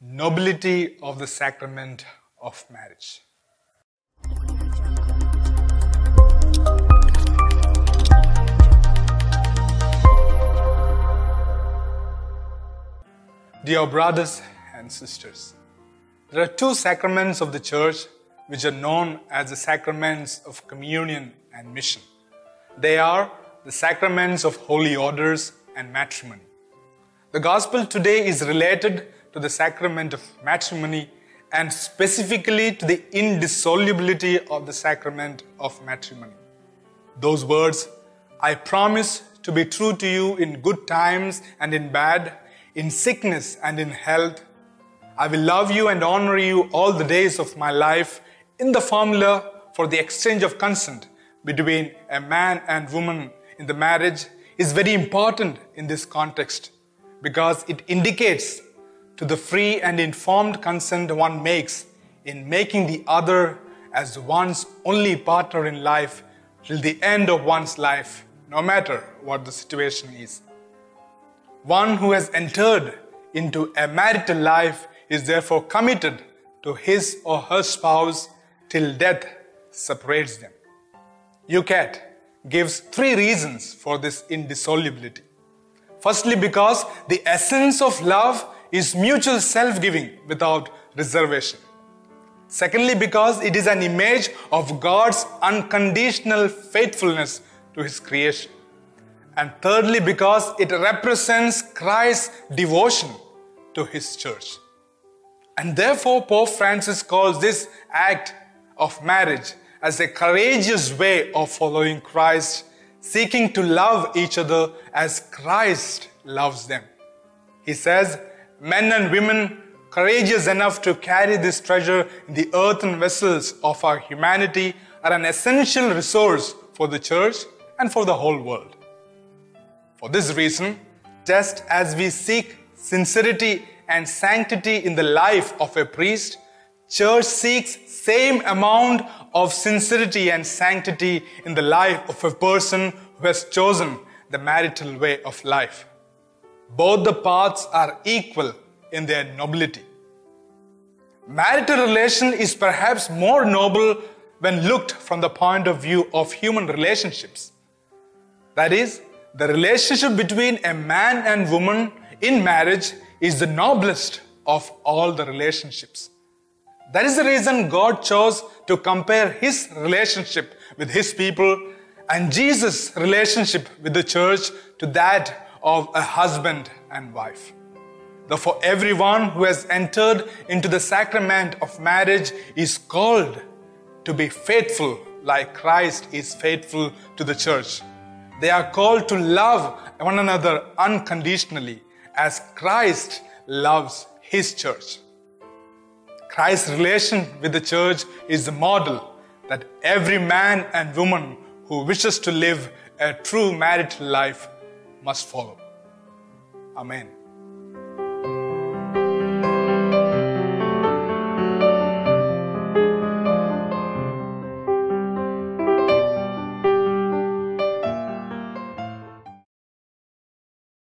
Nobility of the sacrament of marriage. Dear brothers and sisters, there are two sacraments of the Church which are known as the sacraments of communion and mission. They are the sacraments of holy orders and matrimony. The gospel today is related to the sacrament of matrimony and specifically to the indissolubility of the sacrament of matrimony. Those words, "I promise to be true to you in good times and in bad, in sickness and in health. I will love you and honor you all the days of my life," in the formula for the exchange of consent between a man and woman in the marriage is very important in this context because it indicates to the free and informed consent one makes in making the other as one's only partner in life till the end of one's life, no matter what the situation is. One who has entered into a marital life is therefore committed to his or her spouse till death separates them. UCAT gives three reasons for this indissolubility. Firstly, because the essence of love is mutual self-giving without reservation. Secondly, because it is an image of God's unconditional faithfulness to His creation. And thirdly, because it represents Christ's devotion to His church. And therefore, Pope Francis calls this act of marriage as a courageous way of following Christ, seeking to love each other as Christ loves them. He says, men and women courageous enough to carry this treasure in the earthen vessels of our humanity are an essential resource for the church and for the whole world. For this reason, just as we seek sincerity and sanctity in the life of a priest, church seeks same amount of sincerity and sanctity in the life of a person who has chosen the marital way of life. Both the paths are equal in their nobility. Marital relation is perhaps more noble when looked from the point of view of human relationships. That is, the relationship between a man and woman in marriage is the noblest of all the relationships. That is the reason God chose to compare His relationship with His people and Jesus' relationship with the church to that of a husband and wife. Therefore, everyone who has entered into the sacrament of marriage is called to be faithful like Christ is faithful to the church. They are called to love one another unconditionally as Christ loves His church. Christ's relation with the church is the model that every man and woman who wishes to live a true marital life must follow. Amen.